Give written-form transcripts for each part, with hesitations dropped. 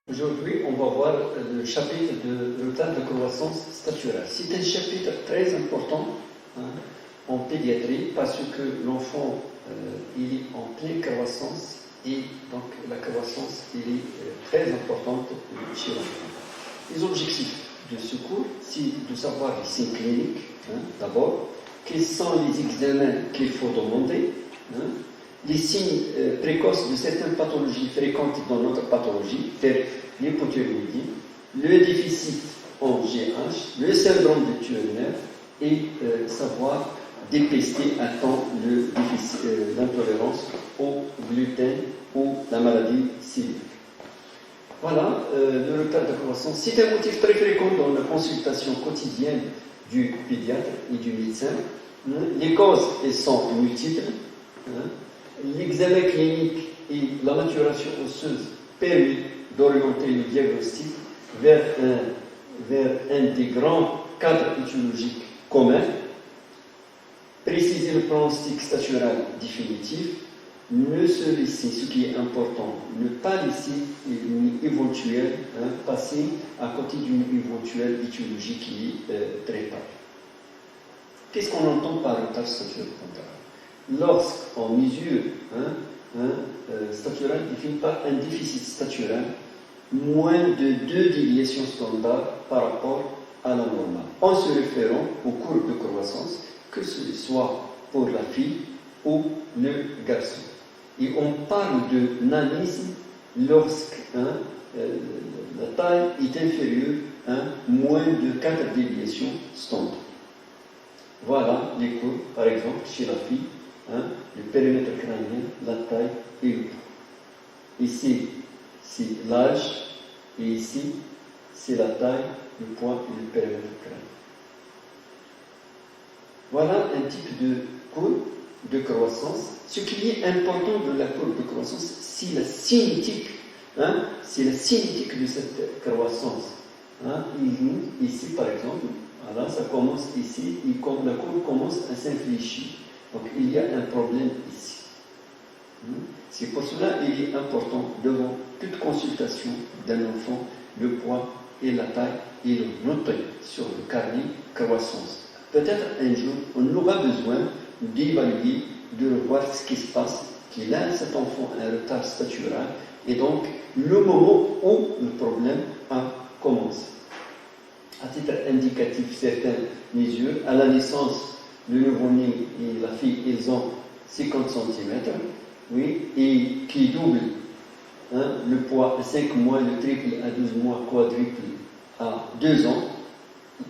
Aujourd'hui, on va voir le chapitre de retard de croissance staturaire. C'est un chapitre très important en pédiatrie parce que l'enfant il est en pleine croissance et donc la croissance il est très importante chez l'enfant. Les objectifs de ce cours, c'est de savoir les signes cliniques d'abord, quels sont les examens qu'il faut demander, les signes précoces de certaines pathologies fréquentes dans notre pathologie, telles l'hypothyroïdie, le déficit en GH, le syndrome de Turner et savoir dépister à temps l'intolérance au gluten ou la maladie cœliaque. Voilà, le retard de croissance, c'est un motif très fréquent dans la consultation quotidienne du pédiatre et du médecin. Les causes elles sont multiples. L'examen clinique et la maturation osseuse permettent d'orienter le diagnostic vers un des grands cadres étiologiques communs, préciser le pronostic staturaire définitif, ne se laisser, ce qui est important, ne pas laisser une éventuelle passer à côté d'une éventuelle étiologie qui est traitable. Qu'est-ce qu'on entend par retard staturaire? Lorsqu'on mesure staturaire défini par un déficit staturaire moins de 2 déviations standards par rapport à la normale, en se référant aux courbes de croissance, que ce soit pour la fille ou le garçon. Et on parle de nanisme lorsque la taille est inférieure à moins de 4 déviations standards. Voilà les courbes, par exemple, chez la fille, le périmètre crânien, la taille et le poids. Ici, c'est l'âge, et ici, c'est la taille, le poids et le périmètre crânien. Voilà un type de courbe de croissance. Ce qui est important de la courbe de croissance, c'est la cinétique. C'est la cinétique de cette croissance. Ici, par exemple, voilà, ça commence ici, et la courbe commence à s'infléchir. Donc, il y a un problème ici. C'est pour cela qu'il est important, devant toute consultation d'un enfant, le poids et la taille, et le noter sur le carnet croissance. Peut-être un jour, on aura besoin d'évaluer, de voir ce qui se passe, qu'il a cet enfant un retard staturaire, et donc le moment où le problème a commencé. À titre indicatif, certaines mesures, à la naissance, le nouveau-né et la fille, ils ont 50 cm, oui, et qui double le poids à 5 mois, le triple à 12 mois, quadruple à 2 ans.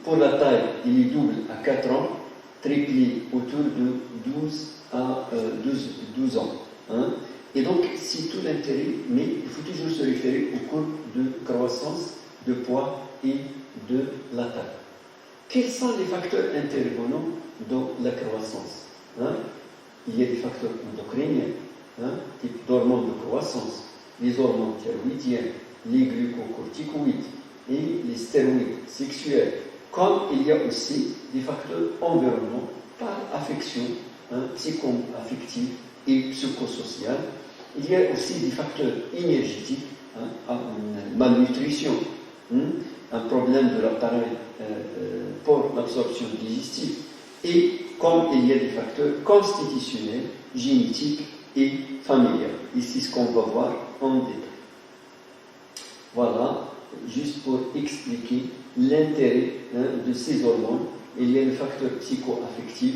Pour la taille, il est double à 4 ans, triplé autour de 12 à 12 ans. Et donc, c'est tout l'intérêt, mais il faut toujours se référer aux courbes de croissance, de poids et de la taille. Quels sont les facteurs intervenants dans la croissance? Il y a des facteurs endocriniens, type d'hormones de croissance, les hormones thyroïdiennes, les glucocorticoïdes et les stéroïdes sexuels. Comme il y a aussi des facteurs environnementaux par affection, psycho-affective et psychosociale. Il y a aussi des facteurs énergétiques, une malnutrition, un problème de l'appareil pour l'absorption digestive. Et comme il y a des facteurs constitutionnels, génétiques et familiaux. Ici, ce qu'on va voir en détail. Voilà, juste pour expliquer l'intérêt de ces hormones. Il y a le facteur psycho-affectif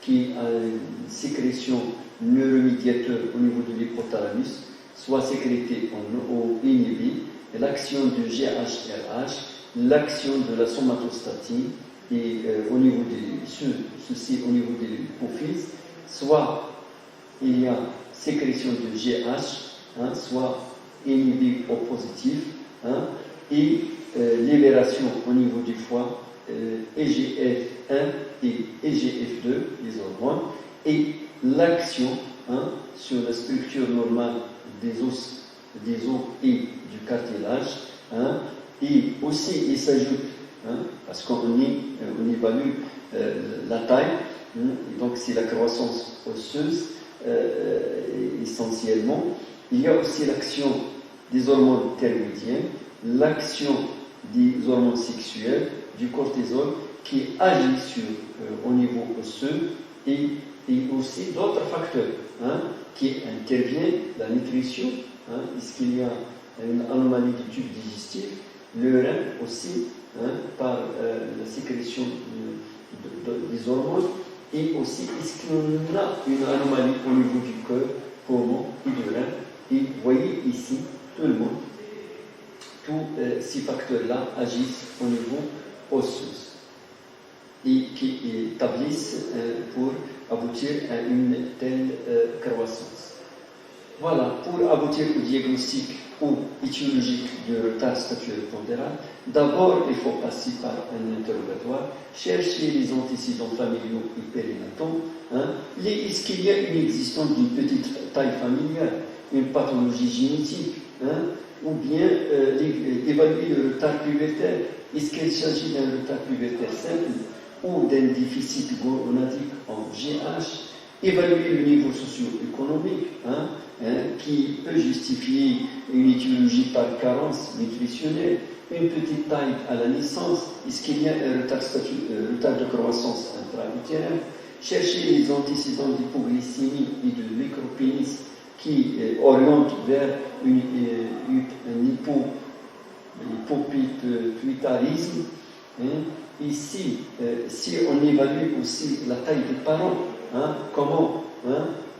qui a une sécrétion neuromédiateur au niveau de l'hypothalamus, soit sécrété ou inhibé, l'action du GHRH, l'action de la somatostatine, et au niveau ceci au niveau de l'hypophyse, soit il y a sécrétion de GH, soit inhibé ou positif, et libération au niveau du foie, EGF1 et EGF2, les hormones, et l'action sur la structure normale des os et du cartilage, et aussi il s'ajoute, parce qu'on évalue la taille, et donc c'est la croissance osseuse, essentiellement. Il y a aussi l'action des hormones thyroïdiennes, l'action des hormones sexuelles, du cortisol, qui agit au niveau osseux et aussi d'autres facteurs qui interviennent, la nutrition, est-ce qu'il y a une anomalie du tube digestif, le rein aussi, par la sécrétion des hormones, et aussi est-ce qu'on a une anomalie au niveau du cœur, poumon et du rein. Et vous voyez ici, tout le monde, tous ces facteurs-là agissent au niveau osseux et qui établissent pour aboutir à une telle croissance. Voilà, pour aboutir au diagnostic ou étiologique du retard statuaire-pondéral, d'abord il faut passer par un interrogatoire, chercher les antécédents familiaux et périnataux. Est-ce qu'il y a une existence d'une petite taille familiale, une pathologie génétique, ou bien évaluer le retard pubertaire. Est-ce qu'il s'agit d'un retard pubertaire simple ou d'un déficit gonadique en GH? Évaluer le niveau socio-économique qui peut justifier une étiologie par carence nutritionnelle, une petite taille à la naissance, est-ce qu'il y a un retard de croissance intra-utérine? Chercher les antécédents d'hypoglycémie et de micropénis qui orientent vers un hypopituitarisme. Ici, si on évalue aussi la taille des parents, comment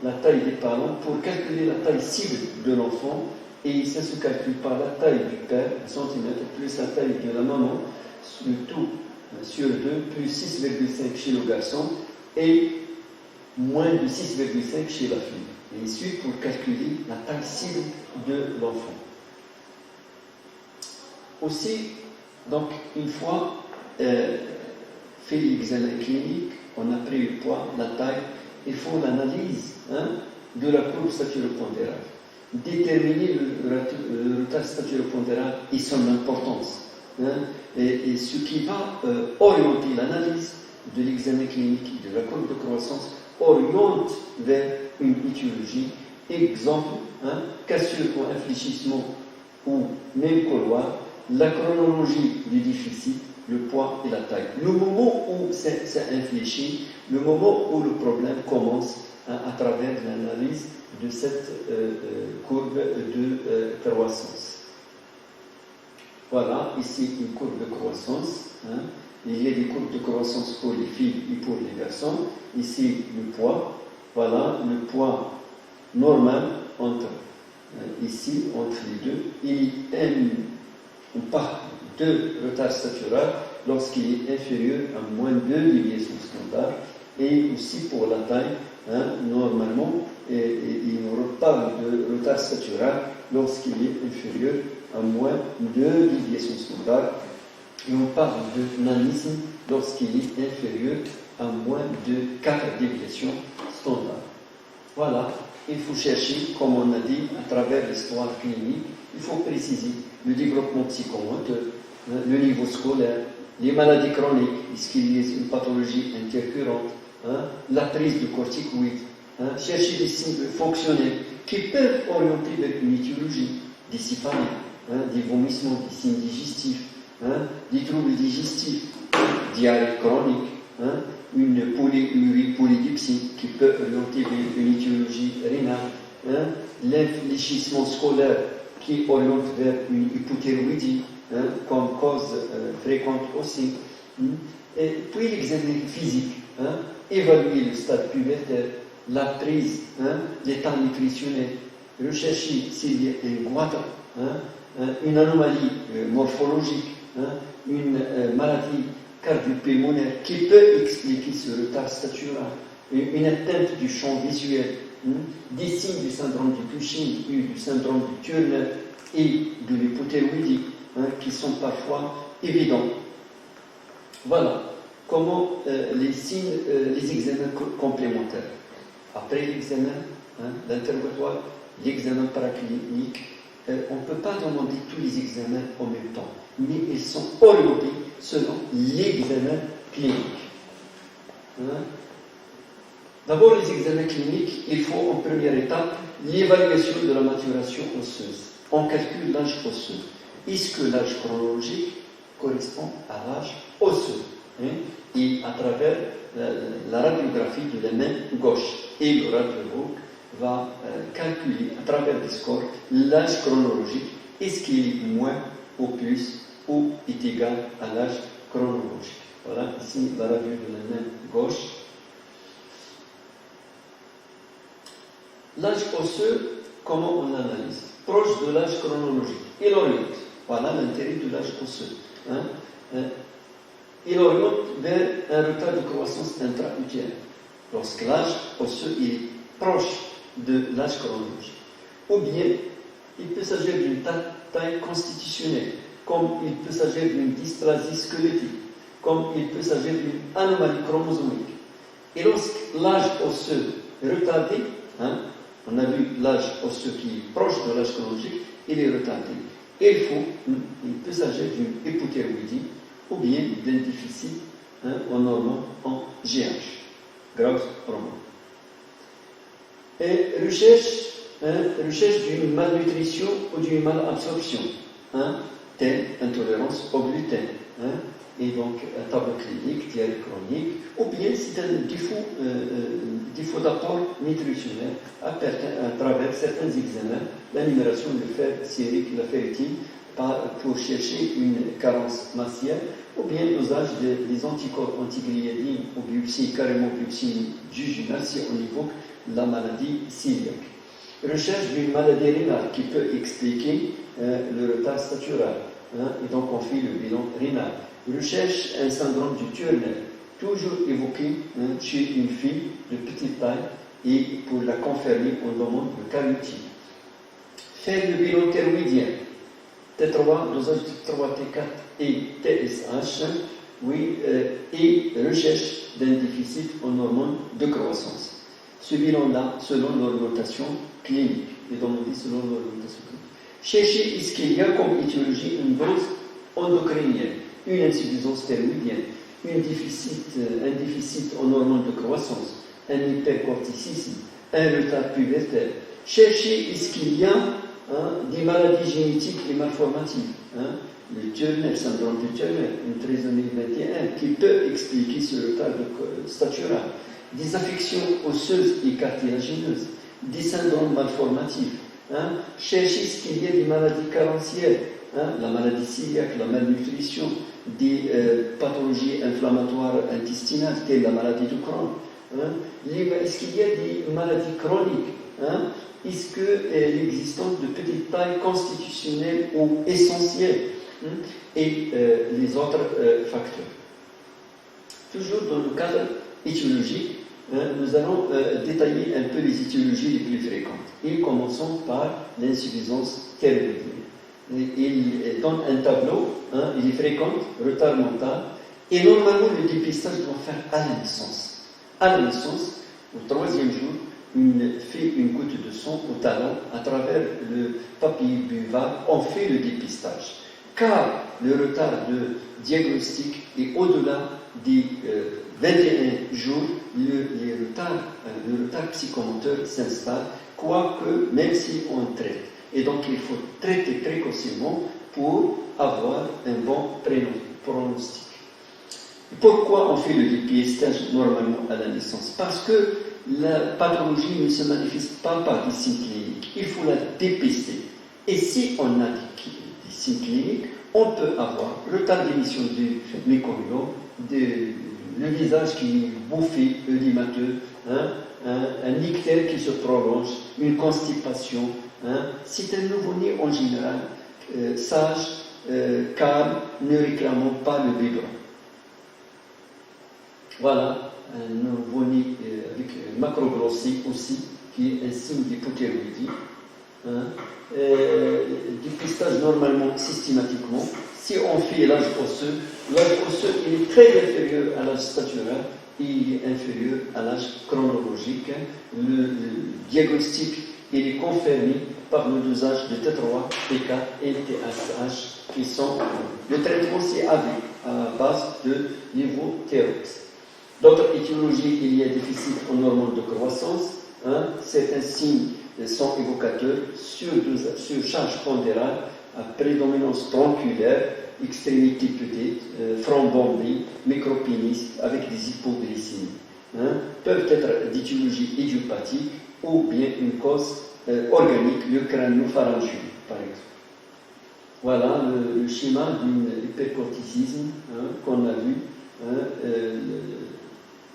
la taille des parents, pour calculer la taille cible de l'enfant, et ça se calcule par la taille du père, 1 cm, plus la taille de la maman, le tout sur 2, plus 6,5 chez le garçon, et moins de 6,5 chez la fille. Et ensuite, pour calculer la taille cible de l'enfant. Aussi, donc, une fois fait l'examen clinique, on a pris le poids, la taille, il faut l'analyse de la courbe statuaire-pondérale. Déterminer le retard statuaire-pondéral et son importance. Et ce qui va orienter l'analyse de l'examen clinique de la courbe de croissance oriente vers une étiologie. Exemple, cassure ou infléchissement ou même couloir, la chronologie du déficit, le poids et la taille. Le moment où ça infléchit, le moment où le problème commence à travers l'analyse de cette courbe de croissance. Voilà, ici une courbe de croissance. Il y a des courbes de croissance pour les filles et pour les garçons. Ici, le poids. Voilà, le poids normal entre ici, entre les deux. On part de retard statuaire lorsqu'il est inférieur à moins 2 déviations standard. Et aussi pour la taille, normalement, il nous reparle de retard statuaire lorsqu'il est inférieur à moins 2 déviations standard. Et on parle de nanisme lorsqu'il est inférieur à moins de 4 déviations standard. Voilà, il faut chercher, comme on a dit, à travers l'histoire clinique, il faut préciser le développement psychomoteur, le niveau scolaire, les maladies chroniques, est-ce qu'il y a une pathologie intercurrente, la prise de corticoïdes, chercher des signes fonctionnels qui peuvent orienter vers une étiologie, des céphalées, des vomissements, des signes digestifs, des troubles digestifs, diarrhée chronique, une polyduxie qui peut orienter vers une étiologie rénale, l'infléchissement scolaire qui oriente vers une hypothyroïdie comme cause fréquente aussi. Et puis l'examen physique, évaluer le stade pubertaire, la prise, l'état nutritionnel, rechercher s'il y a une goitre, une anomalie morphologique, une maladie cardio-pulmonaire qui peut expliquer ce retard statuaire, une atteinte du champ visuel, des signes du syndrome du Cushing ou du syndrome du Turner et de l'hypothyroïdie qui sont parfois évidents. Voilà comment les signes, les examens complémentaires. Après l'examen, l'interrogatoire, l'examen paraclinique, on ne peut pas demander tous les examens en même temps, mais ils sont orientés selon l'examen clinique. D'abord, les examens cliniques, il faut en première étape l'évaluation de la maturation osseuse. On calcule l'âge osseux. Est-ce que l'âge chronologique correspond à l'âge osseux, hein? Et à travers la radiographie de la main gauche. Et le radiologue va calculer à travers des scores l'âge chronologique. Est-ce qu'il est moins ou plus ou est égal à l'âge chronologique. Voilà ici la radio de la main gauche. L'âge osseux, comment on l'analyse? Proche de l'âge chronologique. Il oriente. Voilà l'intérêt de l'âge osseux. Hein? Il oriente vers un retard de croissance intra-utérine. Lorsque l'âge osseux est proche de l'âge chronologique. Ou bien, il peut s'agir d'une taille constitutionnelle, comme il peut s'agir d'une dysplasie squelettique, comme il peut s'agir d'une anomalie chromosomique. Et lorsque l'âge osseux est retardé, hein, on a vu l'âge osseux qui est proche de l'âge chronologique, il est retardé. Et il peut s'agir d'une hypothyroïdie ou bien d'un déficit en hormones en GH, growth hormone. Et recherche d'une malnutrition ou d'une malabsorption, telle intolérance au gluten, et donc un tableau clinique, diarrhée chronique, ou bien c'est un défaut d'apport nutritionnel à travers certains examens, la numération de fer sérique, la ferritine, pour chercher une carence massière, ou bien l'usage des anticorps antigliadine ou biopsie, carrément biopsie jugulare, si on évoque la maladie cœliaque. Recherche d'une maladie rénale qui peut expliquer le retard statural, et donc on fait le bilan rénal. Recherche un syndrome du Turner, toujours évoqué chez une fille de petite taille, et pour la confirmer, on demande le carotide. Faire le bilan thyroïdien, T3, dosage de T3, T4 et TSH, et recherche d'un déficit en hormones de croissance. Ce bilan-là, selon l'orientation clinique, et demandé selon l'orientation clinique. Chercher est-ce qu'il y a comme étiologie une dose endocrinienne, une insuffisance thyroïdienne, un déficit en hormones de croissance, un hypercorticisme, un retard pubertaire. Chercher est-ce qu'il y a des maladies génétiques et malformatives, le Turner, syndrome du Turner, une trisomie 21, qui peut expliquer ce retard statural, des affections osseuses et cartilagineuses, des syndromes malformatifs. Chercher ce qu'il y a des maladies carentielles, la maladie cœliaque, la malnutrition, des pathologies inflammatoires intestinales, telles la maladie de Crohn. Est-ce qu'il y a des maladies chroniques? Est-ce que l'existence de petites tailles constitutionnelles ou essentielles, et les autres facteurs. Toujours dans le cadre étiologique, nous allons détailler un peu les étiologies les plus fréquentes. Et commençons par l'insuffisance thyroïdienne. Il donne un tableau, il est fréquent, retard mental, et normalement le dépistage doit faire à la naissance. À la naissance, au 3e jour, fait une goutte de sang au talon à travers le papier buvard, on fait le dépistage. Car le retard de diagnostic est au-delà des 21 jours, le retard psychomoteur s'installe, quoique même si on traite. Et donc il faut traiter précocement pour avoir un bon pronostic. Pourquoi on fait le dépistage normalement à la naissance? Parce que la pathologie ne se manifeste pas par des signes cliniques. Il faut la dépister. Et si on a des signes cliniques, on peut avoir retard d'émission du méconium, le visage qui est bouffé, œdémateux, un ictère qui se prolonge, une constipation. C'est un nouveau-né en général, sage, calme, ne réclamant pas le biberon. Voilà un nouveau-né avec macroglossie aussi, qui est un signe d'hypothyroïdie. Dépistage normalement systématiquement. Si on fait l'âge osseux il est très inférieur à l'âge statural et il est inférieur à l'âge chronologique. Le diagnostic il est confirmé par le dosage de T3, T4 et TSH qui sont. Le traitement c'est AV à base de lévothyrox. D'autres étiologies, il y a déficit en hormones de croissance. Hein. Certains signes sont évocateurs, surcharge pondérale, à prédominance tronculaire, extrémité petite, front-bombé, micropénis avec des hypoglycémies. Hein. Peuvent être d'étiologie idiopathique ou bien une cause organique, le crânio-pharyngien, par exemple. Voilà le schéma d'un hypercorticisme qu'on a vu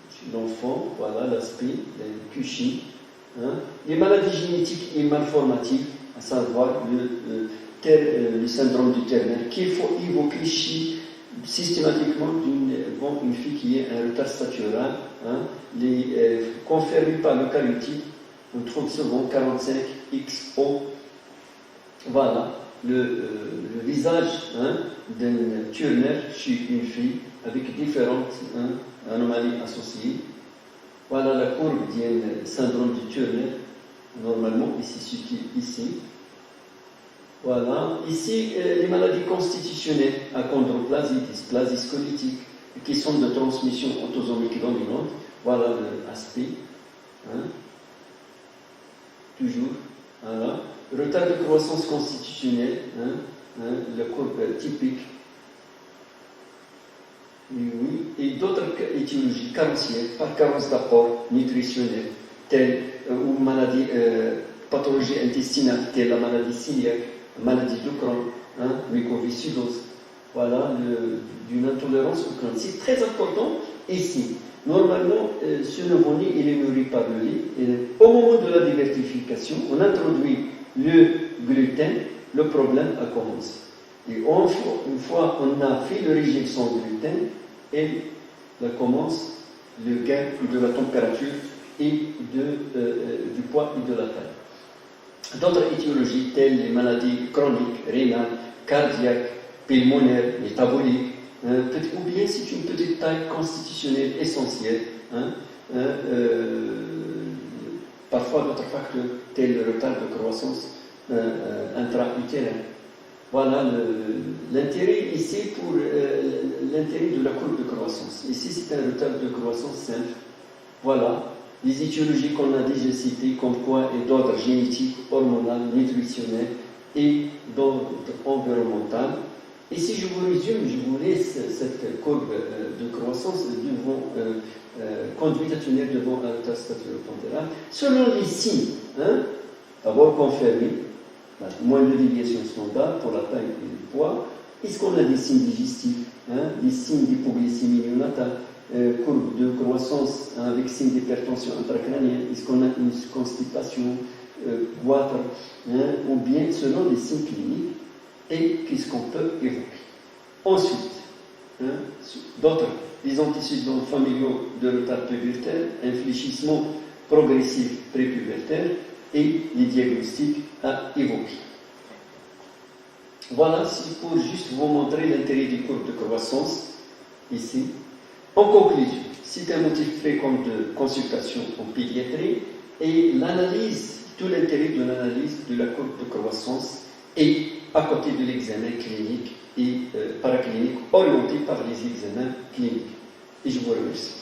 chez l'enfant. Voilà l'aspect, le Cushing. Les maladies génétiques et malformatives, à savoir le syndrome de Turner, qu'il faut évoquer systématiquement une fille qui a un retard statural, confirmé par le cariotype, on trouve souvent 45XO. Voilà le visage d'un Turner chez une fille avec différentes anomalies associées. Voilà la courbe d'un syndrome de Turner, normalement ici. Voilà, ici les maladies constitutionnelles, achondroplasie, dysplasie squelettique, qui sont de transmission autosomique dominante. Voilà l'aspect. Toujours, voilà. Retard de croissance constitutionnelle, la courbe typique. Oui, et d'autres étiologies carencielles, par carence d'apport nutritionnel, telles ou maladies, pathologies intestinales, telles la maladie cœliaque, la maladie de Crohn, mucoviscidose. Voilà, d'une intolérance au crâne. C'est très important ici. Normalement, ce nouveau-né, il est nourri par le lait. Et au moment de la dévertification, on introduit le gluten, le problème a commencé. Et une fois qu'on a fait le régime sans gluten, il commence le gain de la température et du poids et de la taille. D'autres étiologies telles les maladies chroniques, rénales, cardiaques, pulmonaires, métaboliques, ou bien c'est une petite taille constitutionnelle essentielle. Parfois d'autres facteurs tels le retard de croissance intra-utérin. Voilà l'intérêt ici pour l'intérêt de la courbe de croissance. Ici c'est un retard de croissance simple. Voilà les étiologies qu'on a déjà citées, comme quoi et d'ordre génétique, hormonal, nutritionnel et d'ordre environnemental. Et si je vous résume, je vous laisse cette courbe de croissance conduite à tenir devant un retard staturo-pondéral. Selon les signes, d'abord confirmé, moins de déviation standard pour la taille et le poids. Est-ce qu'on a des signes digestifs, des signes d'hypoglycémie néonatale, courbe de croissance avec signe d'hypertension intracrânienne? Est-ce qu'on a une constipation, goitre, ou bien selon les signes cliniques? Et qu'est-ce qu'on peut évoquer? Ensuite, d'autres, les antécédents familiaux de retard pubertaire, infléchissement progressif prépubertaire et les diagnostics à évoquer. Voilà, c'est pour juste vous montrer l'intérêt des courbes de croissance ici. En conclusion, c'est un motif fréquent de consultation en pédiatrie et l'analyse, tout l'intérêt de l'analyse de la courbe de croissance est à côté de l'examen clinique et paraclinique orienté par les examens cliniques. Et je vous remercie.